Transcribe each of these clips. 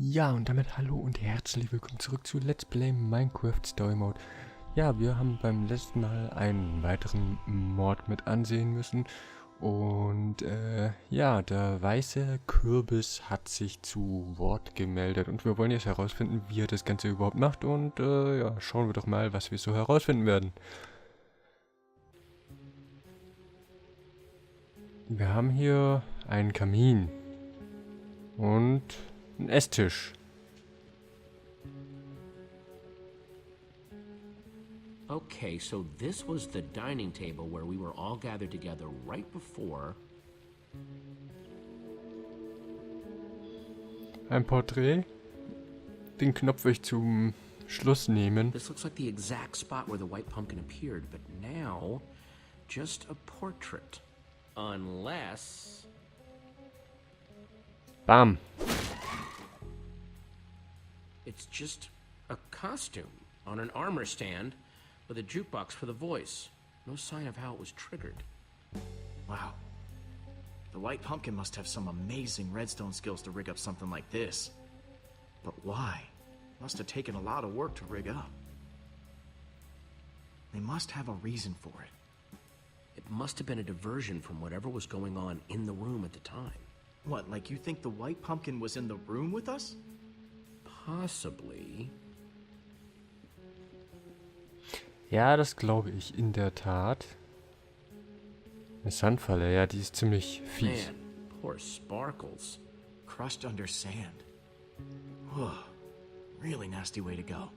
Ja, und damit hallo und herzlich willkommen zurück zu Let's Play Minecraft Story Mode. Ja, wir haben beim letzten Mal einen weiteren Mord mit ansehen müssen. Und ja, der weiße Kürbis hat sich zu Wort gemeldet. Und wir wollen jetzt herausfinden, wie er das Ganze überhaupt macht. Und ja, schauen wir doch mal, was wir so herausfinden werden. Wir haben hier einen Kamin. Und einen Esstisch. Okay, so this was the dining table where we were all gathered together right before. Ein Porträt. Den Knopf will ich zum Schluss nehmen. This looks like the exact spot where the white pumpkin appeared, but now just a portrait. Unless... Bam. It's just a costume on an armor stand with a jukebox for the voice. No sign of how it was triggered. Wow. The white pumpkin must have some amazing redstone skills to rig up something like this. But why? Must have taken a lot of work to rig up. They must have a reason for it. It must have been a diversion from whatever was going on in the room at the time. What, like you think the white pumpkin was in the room with us? Possibly. Ja, das glaube ich in der Tat. Eine Sandfalle, ja, die ist ziemlich fies. Man, poor Sparkles. Crushed under sand. Whew. Really nasty way to go.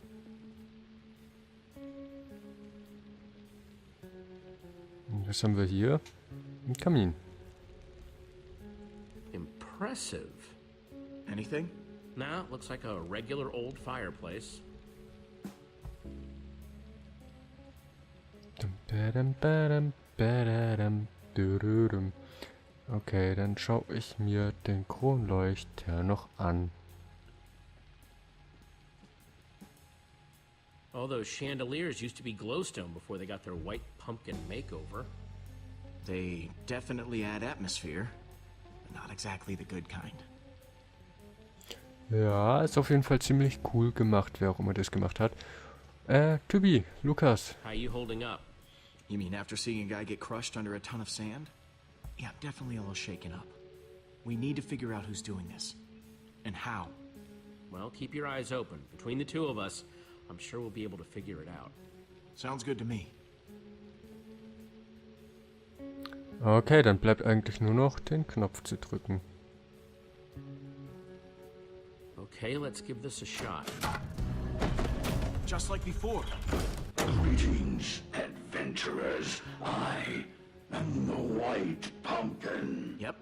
Und was haben wir hier? Ein Kamin. Impressive. Anything? Nah, looks like a regular old fireplace. Okay, dann schaue ich mir den Kronleuchter noch an. All those chandeliers used to be glowstone before they got their white pumpkin makeover. They definitely add atmosphere, but not exactly the good kind. Ja, ist auf jeden Fall ziemlich cool gemacht, wer auch immer das gemacht hat. Tobi, Lukas. How you holding up? You mean after seeing a guy get crushed under a ton of sand? Yeah, definitely a little shaken up. We need to figure out who's doing this. And how. Well, keep your eyes open. Between the two of us, I'm sure we'll be able to figure it out. Sounds good to me. Okay, dann bleibt eigentlich nur noch den Knopf zu drücken. Okay, let's give this a shot. Just like before. Greetings, adventurers. I am the white pumpkin. Yep.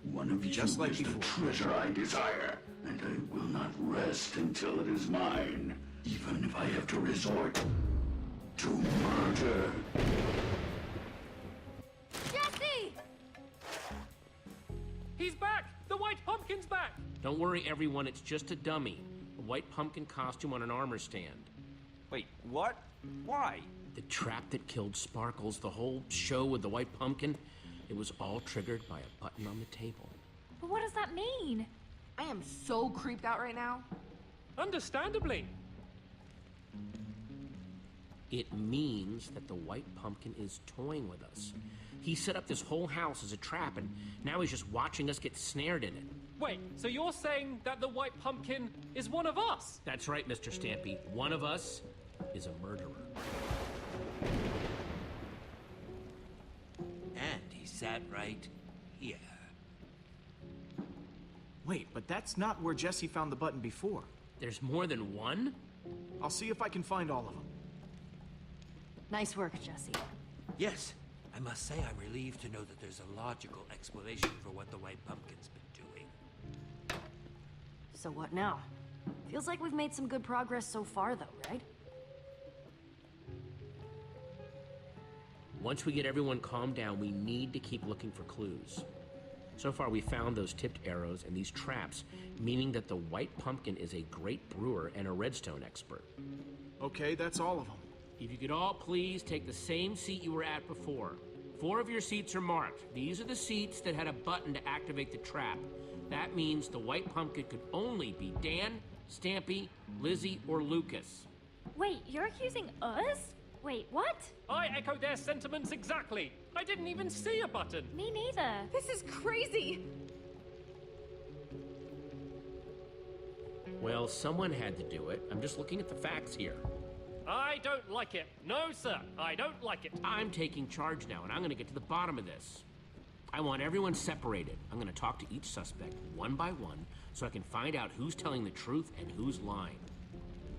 One of you Just like is the before. treasure I desire, and I will not rest until it is mine, even if I have to resort to murder. Jesse! He's back! The white pumpkin's back! Don't worry, everyone, it's just a dummy. A white pumpkin costume on an armor stand. Wait, what? Why? The trap that killed Sparkles, the whole show with the white pumpkin, it was all triggered by a button on the table. But what does that mean? I am so creeped out right now. Understandably. It means that the white pumpkin is toying with us. He set up this whole house as a trap, and now he's just watching us get snared in it. Wait, so you're saying that the white pumpkin is one of us? That's right, Mr. Stampy. One of us is a murderer. And he sat right here. Wait, but that's not where Jesse found the button before. There's more than one? I'll see if I can find all of them. Nice work, Jesse. Yes, I must say I'm relieved to know that there's a logical explanation for what the white pumpkin's been doing. So what now? Feels like we've made some good progress so far, though, right? Once we get everyone calmed down, we need to keep looking for clues. So far, we found those tipped arrows and these traps, meaning that the white pumpkin is a great brewer and a redstone expert. Okay, that's all of them. If you could all please take the same seat you were at before. 4 of your seats are marked. These are the seats that had a button to activate the trap. That means the white pumpkin could only be Dan, Stampy, Lizzie, or Lucas. Wait, you're accusing us? Wait, what? I echo their sentiments exactly. I didn't even see a button. Me neither. This is crazy. Well, someone had to do it. I'm just looking at the facts here. I don't like it. No, sir, I don't like it. I'm taking charge now, and I'm going to get to the bottom of this. I want everyone separated. I'm going to talk to each suspect one by one so I can find out who's telling the truth and who's lying.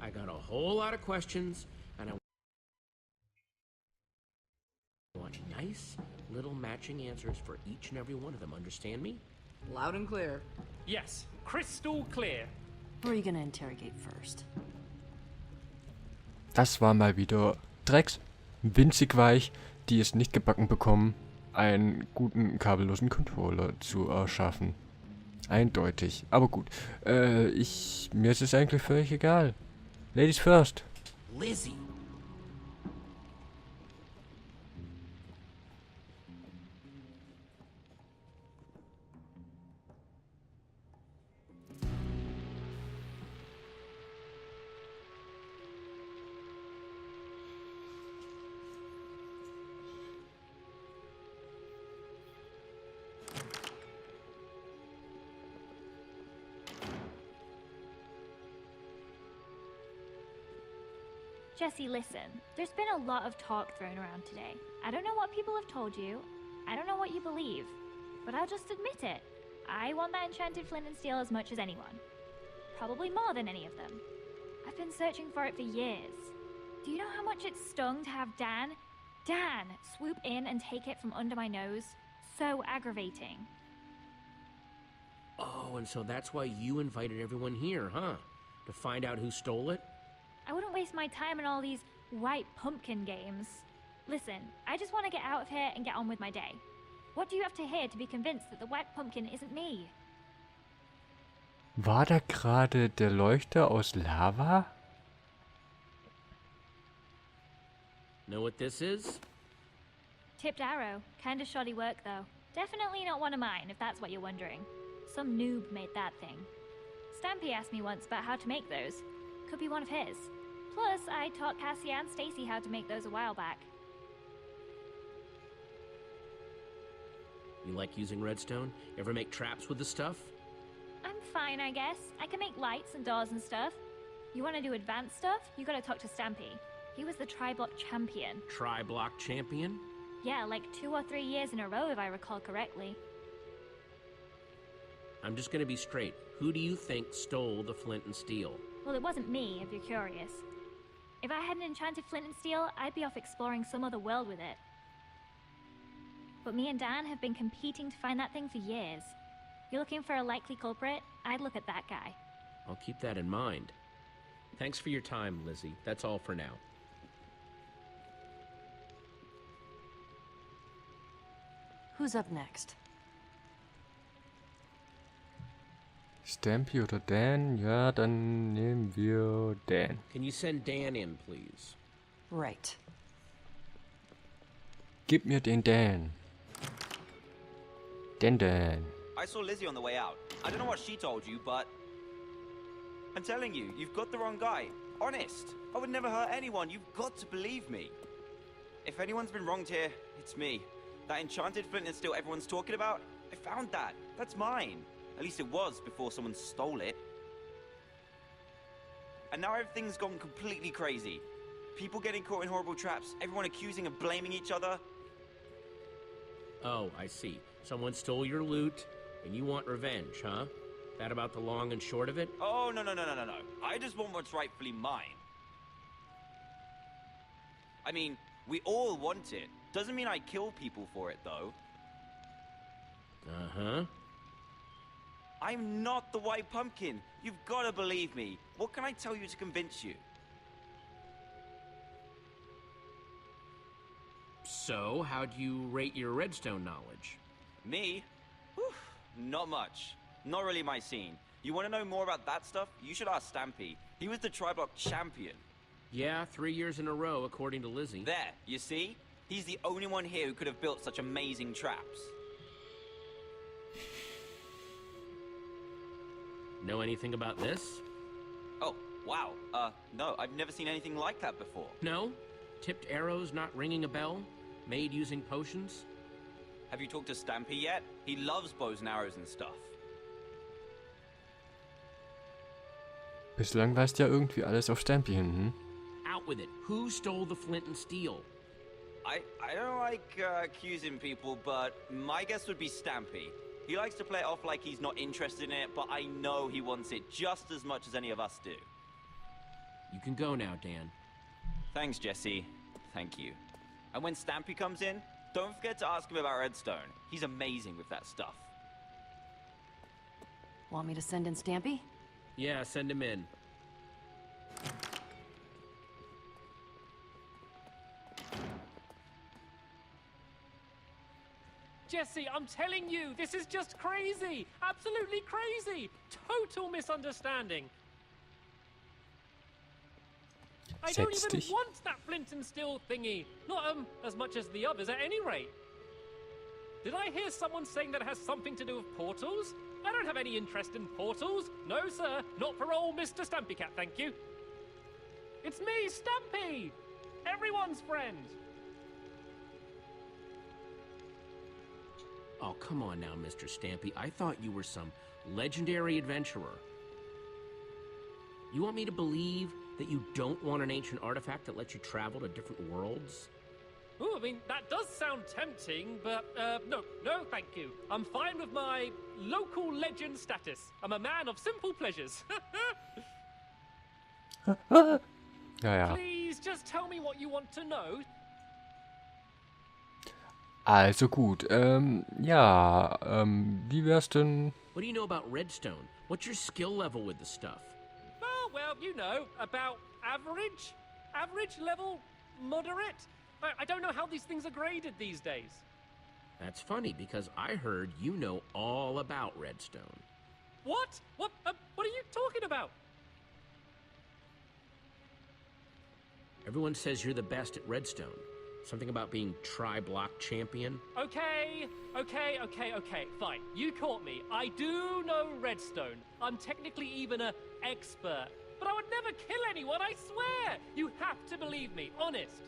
I got a whole lot of questions, and I want nice little matching answers for each and every one of them. Understand me? Loud and clear. Yes, crystal clear. Who are you gonna interrogate first? Das war mal wieder Drecks, winzig weich, die es nicht gebacken bekommen, einen guten kabellosen Controller zu erschaffen. Eindeutig. Aber gut. Mir ist es eigentlich völlig egal. Ladies first. Lizzie. Jesse, listen. There's been a lot of talk thrown around today. I don't know what people have told you. I don't know what you believe. But I'll just admit it. I want that enchanted flint and steel as much as anyone. Probably more than any of them. I've been searching for it for years. Do you know how much it stung to have Dan swoop in and take it from under my nose? So aggravating. Oh, and so that's why you invited everyone here, huh? To find out who stole it? I wouldn't waste my time on all these white pumpkin games. Listen, I just want to get out of here and get on with my day. What do you have to hear to be convinced that the white pumpkin isn't me? War da gerade der Leuchter aus Lava? Know what this is? Tipped arrow. Kinda shoddy work, though. Definitely not one of mine, if that's what you're wondering. Some noob made that thing. Stampy asked me once about how to make those. Could be one of his. Plus, I taught Cassie and Stacy how to make those a while back. You like using redstone? Ever make traps with the stuff? I'm fine, I guess. I can make lights and doors and stuff. You want to do advanced stuff? You gotta talk to Stampy. He was the tri-block champion. Tri-block champion? Yeah, like 2 or 3 years in a row, if I recall correctly. I'm just gonna be straight. Who do you think stole the flint and steel? Well, it wasn't me, if you're curious. If I had an enchanted flint and steel, I'd be off exploring some other world with it. But me and Dan have been competing to find that thing for years. You're looking for a likely culprit? I'd look at that guy. I'll keep that in mind. Thanks for your time, Lizzie. That's all for now. Who's up next? Stampy oder Dan? Ja, dann nehmen wir Dan. Can you send Dan in, please? Right. Gib mir den Dan. Den Dan. I saw Lizzie on the way out. I don't know what she told you, but I'm telling you, you've got the wrong guy. Honest. I would never hurt anyone. You've got to believe me. If anyone's been wronged here, it's me. That enchanted flint and steel everyone's talking about, I found that. That's mine. At least it was before someone stole it. And now everything's gone completely crazy. People getting caught in horrible traps, everyone accusing and blaming each other. Oh, I see. Someone stole your loot, and you want revenge, huh? That about the long and short of it? Oh, no. I just want what's rightfully mine. I mean, we all want it. Doesn't mean I kill people for it, though. Uh-huh. I'm not the white pumpkin. You've got to believe me. What can I tell you to convince you? So, how do you rate your redstone knowledge? Me? Whew, not much. Not really my scene. You want to know more about that stuff? You should ask Stampy. He was the tri-block champion. Yeah, 3 years in a row, according to Lizzie. There, you see? He's the only one here who could have built such amazing traps. Know anything about this? Oh, wow. No, I've never seen anything like that before. No? Tipped arrows not ringing a bell? Made using potions? Have you talked to Stampy yet? He loves bows and arrows and stuff. Bislang weist ja irgendwie alles auf Stampy hin, hm? Out with it. Who stole the flint and steel? I don't like accusing people, but my guess would be Stampy. He likes to play it off like he's not interested in it, but I know he wants it just as much as any of us do. You can go now, Dan. Thanks, Jesse. Thank you. And when Stampy comes in, don't forget to ask him about Redstone. He's amazing with that stuff. Want me to send in Stampy? Yeah, send him in. Jesse, I'm telling you, this is just crazy! Absolutely crazy! Total misunderstanding! I don't Setz even dich. want that flint and steel thingy! Not, as much as the others, at any rate. Did I hear someone saying that it has something to do with portals? I don't have any interest in portals. No, sir, not for old Mr. Stampy Cat, thank you. It's me, Stampy! Everyone's friend! Oh, come on now, Mr. Stampy. I thought you were some legendary adventurer. You want me to believe that you don't want an ancient artifact that lets you travel to different worlds? Ooh, I mean, that does sound tempting, but, no, thank you. I'm fine with my local legend status. I'm a man of simple pleasures. Ja. Please, just tell me what you want to know. Also gut, ja, wie wär's denn? What do you know about redstone? What's your skill level with the stuff? Oh, well, you know, about average? Average level? Moderate? I don't know how these things are graded these days. That's funny, because I heard you know all about redstone. What? What are you talking about? Everyone says you're the best at redstone. Something about being tri-block champion? Okay, fine. You caught me. I do know redstone. I'm technically even an expert. But I would never kill anyone, I swear! You have to believe me, honest.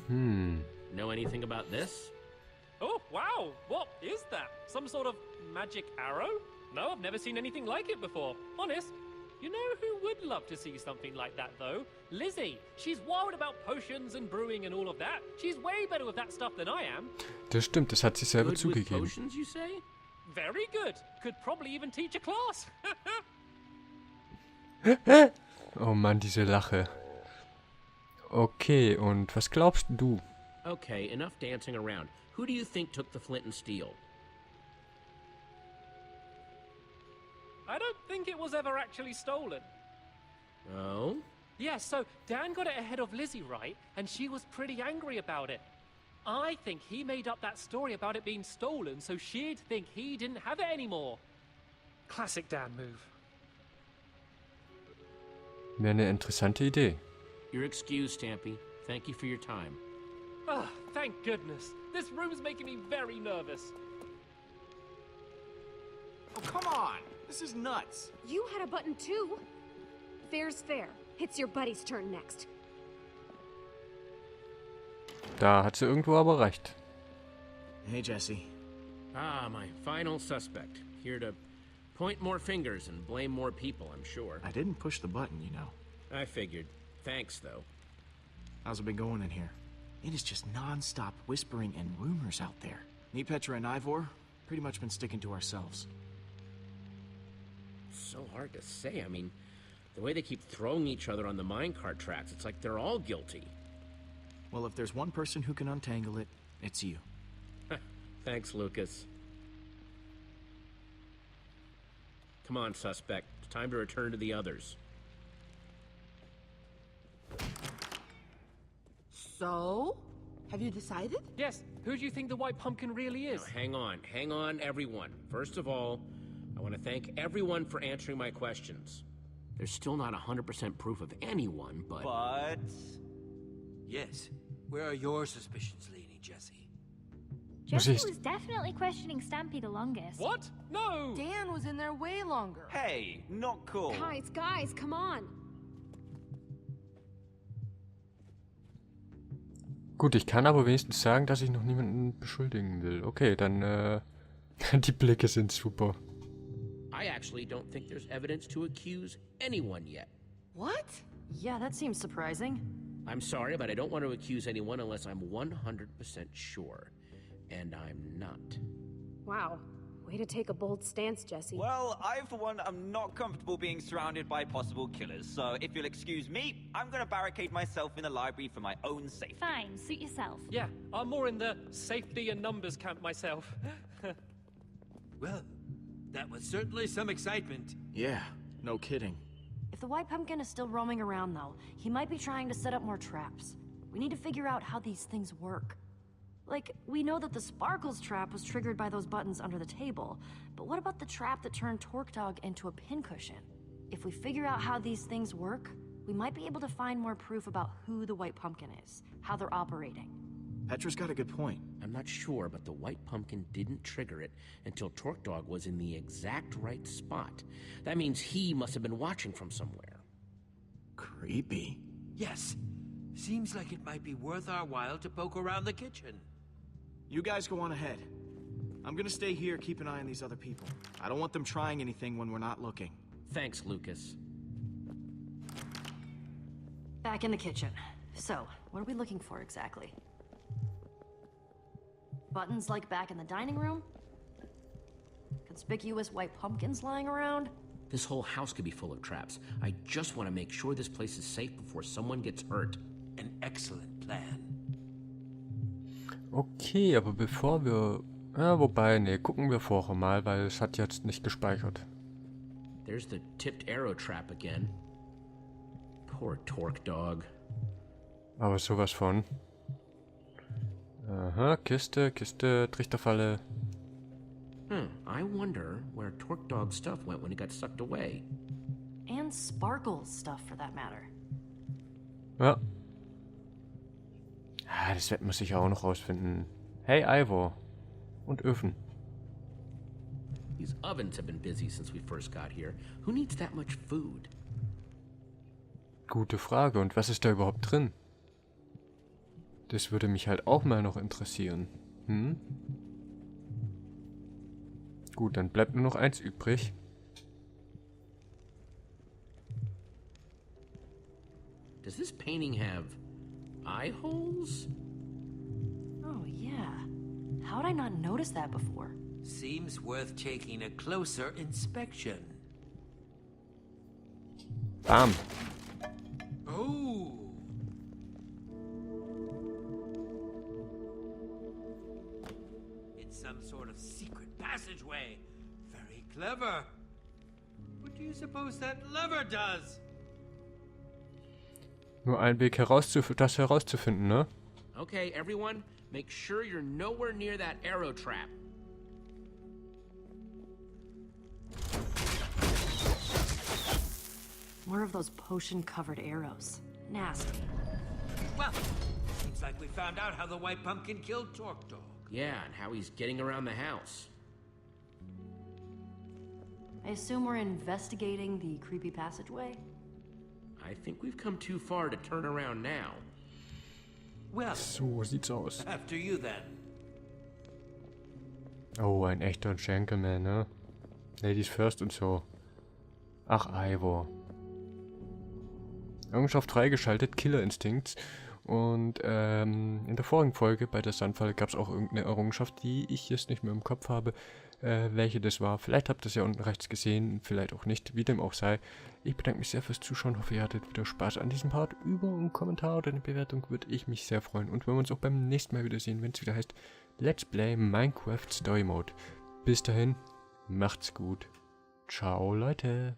Know anything about this? Oh, wow! What is that? Some sort of magic arrow? No, I've never seen anything like it before. Honest. You know who would love to see something like that, though? Lizzie. She's wild about potions and brewing and all of that. She's way better with that stuff than I am. Das stimmt, das hat sie selber Good with zugegeben. potions, you say? Very good. Could probably even teach a class. Oh Mann, diese Lache. Okay, und was glaubst du? Okay, enough dancing around. Who do you think took the flint and steel? I don't think it was ever actually stolen. Oh? Yeah, so Dan got it ahead of Lizzie, right? And she was pretty angry about it. I think he made up that story about it being stolen so she'd think he didn't have it anymore. Classic Dan move. Wäre eine interessante Idee. You're excused, Stampy. Thank you for your time. Oh, thank goodness. This room's making me very nervous. Oh, come on! This is nuts! You had a button too. Fair's fair. It's your buddy's turn next. Da hat sie irgendwo aber recht. Hey, Jesse. Ah, my final suspect. Here to point more fingers and blame more people, I'm sure. I didn't push the button, you know. I figured. Thanks, though. How's it been going in here? It is just non-stop whispering and rumors out there. Me, Petra, and Ivor, pretty much been sticking to ourselves. So hard to say. I mean, the way they keep throwing each other on the minecart tracks, it's like they're all guilty. Well, if there's one person who can untangle it, it's you. Thanks, Lucas. Come on, suspect. It's time to return to the others. So? Have you decided? Yes, who do you think the white pumpkin really is? Now, hang on, everyone. First of all, I want to thank everyone for answering my questions. There's still not 100% proof of anyone, but... But... Yes. Where are your suspicions leaning, Jesse? Jesse ist- was definitely questioning Stampy the longest. What? No! Dan was in there way longer. Hey, not cool. Guys, come on. Gut, ich kann aber wenigstens sagen, dass ich noch niemanden beschuldigen will. Okay, dann, die Blicke sind super. I actually don't think there's evidence to accuse anyone yet. What? Yeah, that seems surprising. I'm sorry, but I don't want to accuse anyone unless I'm 100% sure. And I'm not. Wow. Way to take a bold stance, Jesse. Well, I, for one, am not comfortable being surrounded by possible killers, so if you'll excuse me, I'm gonna barricade myself in the library for my own safety. Fine, suit yourself. Yeah, I'm more in the safety and numbers camp myself. Well, that was certainly some excitement. Yeah, no kidding. If the white pumpkin is still roaming around, though, he might be trying to set up more traps. We need to figure out how these things work. Like, we know that the Sparkles trap was triggered by those buttons under the table, but what about the trap that turned Torque Dog into a pincushion? If we figure out how these things work, we might be able to find more proof about who the white pumpkin is, how they're operating. Petra's got a good point. I'm not sure, but the white pumpkin didn't trigger it until Torque Dog was in the exact right spot. That means he must have been watching from somewhere. Creepy. Yes. Seems like it might be worth our while to poke around the kitchen. You guys go on ahead. I'm gonna stay here, keep an eye on these other people. I don't want them trying anything when we're not looking. Thanks, Lucas. Back in the kitchen. So, what are we looking for exactly? Buttons like back in the dining room? Conspicuous white pumpkins lying around? This whole house could be full of traps. I just want to make sure this place is safe before someone gets hurt. An excellent plan. Okay, aber bevor wir... Ja, wobei, ne, gucken wir vorher mal, weil es hat jetzt nicht gespeichert. There's the tipped arrow trap again. Poor Torque Dog. Aber sowas von. Aha, Kiste, Trichterfalle. I wonder where Torque Dog's stuff went when it got sucked away. And Sparkles stuff, for that matter. Ja. Ah, das wird man sicher auch noch rausfinden. Hey, Ivor. Und Öfen. These ovens have been busy since we first got here. Who needs that much food? Gute Frage. Und was ist da überhaupt drin? Das würde mich halt auch mal noch interessieren. Hm? Gut, dann bleibt nur noch eins übrig. Does this painting have eye holes? Oh, yeah. How'd I not notice that before? Seems worth taking a closer inspection. Bam. Oh. It's some sort of secret passageway. Very clever. What do you suppose that lever does? Nur ein Weg das herauszufinden, ne? Okay, everyone, make sure you're nowhere near that arrow trap. More of those potion-covered arrows. Nasty. Well, seems like we found out how the white pumpkin killed Torque Dog. Yeah, and how he's getting around the house. I assume we're investigating the creepy passageway? I think we've come too far to turn around now. Well, So sieht's aus. after you then. Oh, ein echter Gentleman, ne? Ladies first und so. Ach, Ivor. Errungenschaft freigeschaltet, Killer Instincts. Und in der vorigen Folge bei der Sandfalle gab es auch irgendeine Errungenschaft, die ich jetzt nicht mehr im Kopf habe, welche das war. Vielleicht habt ihr es ja unten rechts gesehen, vielleicht auch nicht, wie dem auch sei. Ich bedanke mich sehr fürs Zuschauen, hoffe ihr hattet wieder Spaß an diesem Part. Über einen Kommentar oder eine Bewertung würde ich mich sehr freuen. Und wenn wir uns auch beim nächsten Mal wiedersehen, wenn es wieder heißt Let's Play Minecraft Story Mode. Bis dahin, macht's gut. Ciao, Leute.